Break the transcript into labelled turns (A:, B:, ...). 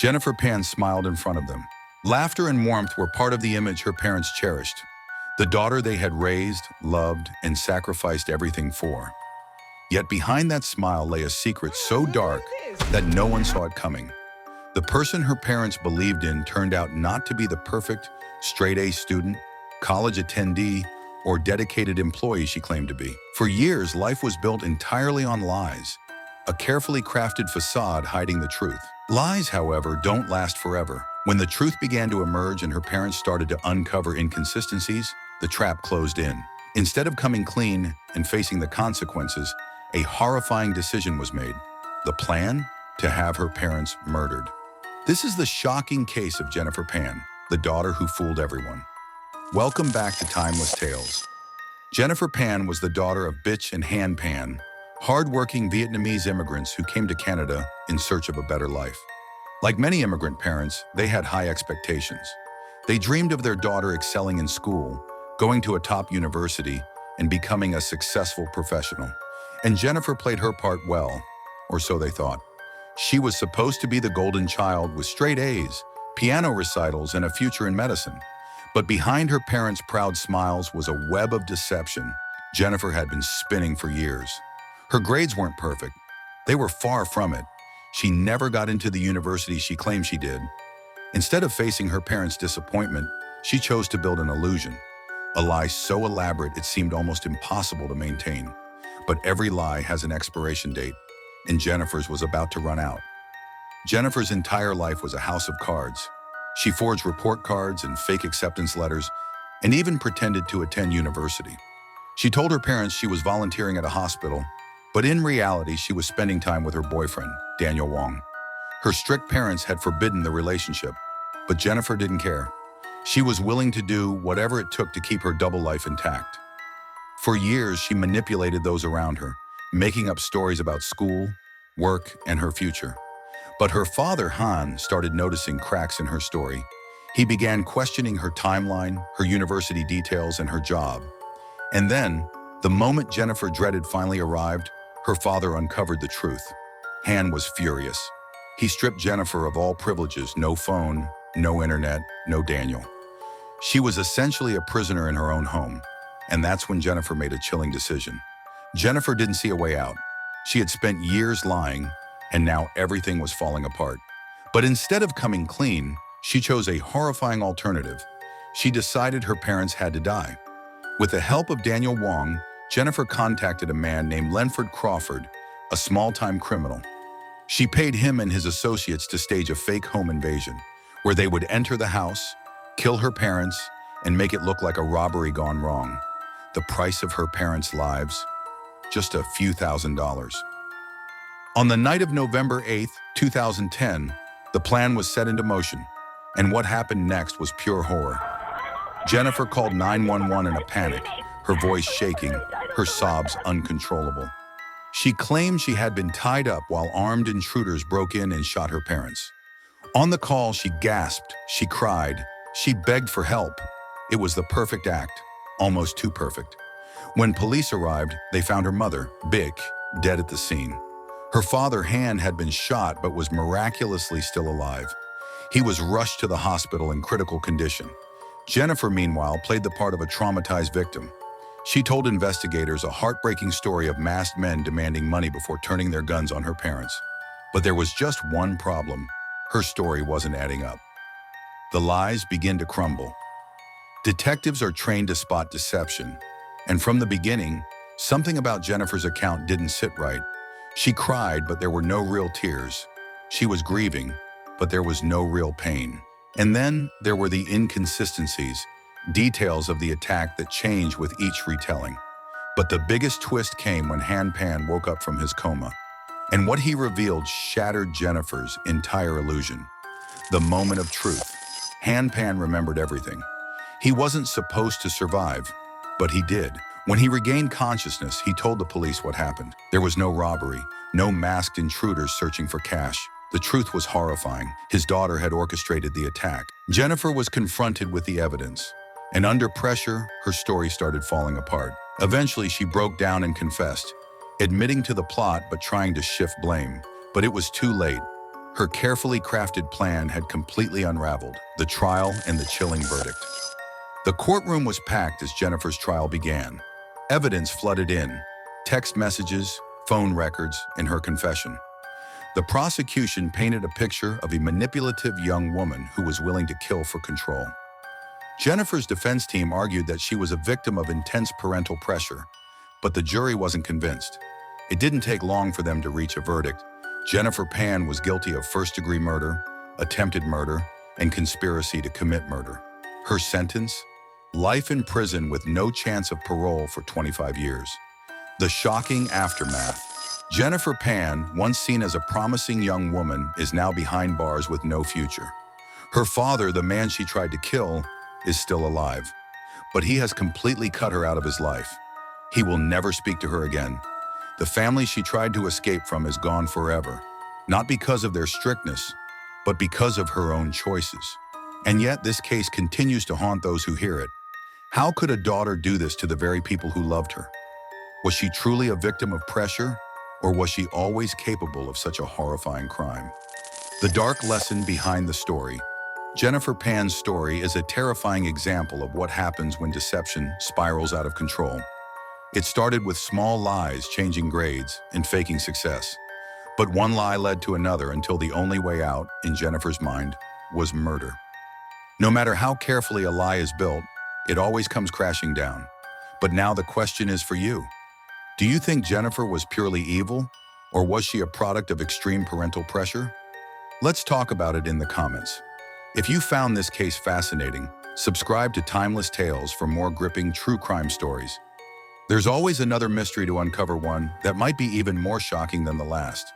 A: Jennifer Pan smiled in front of them. Laughter and warmth were part of the image her parents cherished, the daughter they had raised, loved, and sacrificed everything for. Yet behind that smile lay a secret so dark that no one saw it coming. The person her parents believed in turned out not to be the perfect, straight-A student, college attendee, or dedicated employee she claimed to be. For years, life was built entirely on lies, a carefully crafted facade hiding the truth. Lies, however, don't last forever. When the truth began to emerge and her parents started to uncover inconsistencies, the trap closed in. Instead of coming clean and facing the consequences, a horrifying decision was made. The plan? To have her parents murdered. This is the shocking case of Jennifer Pan, the daughter who fooled everyone. Welcome back to Timeless Tales. Jennifer Pan was the daughter of Bitch and Han Pan, hard-working Vietnamese immigrants who came to Canada in search of a better life. Like many immigrant parents, they had high expectations. They dreamed of their daughter excelling in school, going to a top university, and becoming a successful professional. And Jennifer played her part well, or so they thought. She was supposed to be the golden child with straight A's, piano recitals, and a future in medicine. But behind her parents' proud smiles was a web of deception Jennifer had been spinning for years. Her grades weren't perfect. They were far from it. She never got into the university she claimed she did. Instead of facing her parents' disappointment, she chose to build an illusion. A lie so elaborate it seemed almost impossible to maintain. But every lie has an expiration date, and Jennifer's was about to run out. Jennifer's entire life was a house of cards. She forged report cards and fake acceptance letters, and even pretended to attend university. She told her parents she was volunteering at a hospital, but in reality she was spending time with her boyfriend, Daniel Wong. Her strict parents had forbidden the relationship, but Jennifer didn't care. She was willing to do whatever it took to keep her double life intact. For years, she manipulated those around her, making up stories about school, work, and her future. But her father, Han, started noticing cracks in her story. He began questioning her timeline, her university details, and her job. And then, the moment Jennifer dreaded finally arrived, her father uncovered the truth. Han was furious. He stripped Jennifer of all privileges: no phone, no internet, no Daniel. She was essentially a prisoner in her own home. And that's when Jennifer made a chilling decision. Jennifer didn't see a way out. She had spent years lying, and now everything was falling apart. But instead of coming clean, she chose a horrifying alternative. She decided her parents had to die. With the help of Daniel Wong, Jennifer contacted a man named Lenford Crawford, a small-time criminal. She paid him and his associates to stage a fake home invasion, where they would enter the house, kill her parents, and make it look like a robbery gone wrong. The price of her parents' lives? Just a few $1,000s. On the night of November 8, 2010, the plan was set into motion, and what happened next was pure horror. Jennifer called 911 in a panic, her voice shaking, her sobs uncontrollable. She claimed she had been tied up while armed intruders broke in and shot her parents. On the call, she gasped, she cried, she begged for help. It was the perfect act, almost too perfect. When police arrived, they found her mother, Bic, dead at the scene. Her father, Han, had been shot but was miraculously still alive. He was rushed to the hospital in critical condition. Jennifer, meanwhile, played the part of a traumatized victim. She told investigators a heartbreaking story of masked men demanding money before turning their guns on her parents. But there was just one problem. Her story wasn't adding up. The lies began to crumble. Detectives are trained to spot deception, and from the beginning, something about Jennifer's account didn't sit right. She cried, but there were no real tears. She was grieving, but there was no real pain. And then there were the inconsistencies, details of the attack that changed with each retelling. But the biggest twist came when Han Pan woke up from his coma. And what he revealed shattered Jennifer's entire illusion. The moment of truth. Han Pan remembered everything. He wasn't supposed to survive, but he did. When he regained consciousness, he told the police what happened. There was no robbery, no masked intruders searching for cash. The truth was horrifying. His daughter had orchestrated the attack. Jennifer was confronted with the evidence, and under pressure, her story started falling apart. Eventually, she broke down and confessed, admitting to the plot but trying to shift blame. But it was too late. Her carefully crafted plan had completely unraveled, the trial and the chilling verdict. The courtroom was packed as Jennifer's trial began. Evidence flooded in, text messages, phone records, and her confession. The prosecution painted a picture of a manipulative young woman who was willing to kill for control. Jennifer's defense team argued that she was a victim of intense parental pressure, but the jury wasn't convinced. It didn't take long for them to reach a verdict. Jennifer Pan was guilty of first-degree murder, attempted murder, and conspiracy to commit murder. Her sentence? Life in prison with no chance of parole for 25 years. The shocking aftermath. Jennifer Pan, once seen as a promising young woman, is now behind bars with no future. Her father, the man she tried to kill, is still alive, but he has completely cut her out of his life. He will never speak to her again. The family she tried to escape from is gone forever, not because of their strictness, but because of her own choices. And yet this case continues to haunt those who hear it. How could a daughter do this to the very people who loved her? Was she truly a victim of pressure, or was she always capable of such a horrifying crime? The dark lesson behind the story. Jennifer Pan's story is a terrifying example of what happens when deception spirals out of control. It started with small lies, changing grades, and faking success. But one lie led to another until the only way out, in Jennifer's mind, was murder. No matter how carefully a lie is built, it always comes crashing down. But now the question is for you. Do you think Jennifer was purely evil, or was she a product of extreme parental pressure? Let's talk about it in the comments. If you found this case fascinating, subscribe to Timeless Tales for more gripping true crime stories. There's always another mystery to uncover, one that might be even more shocking than the last.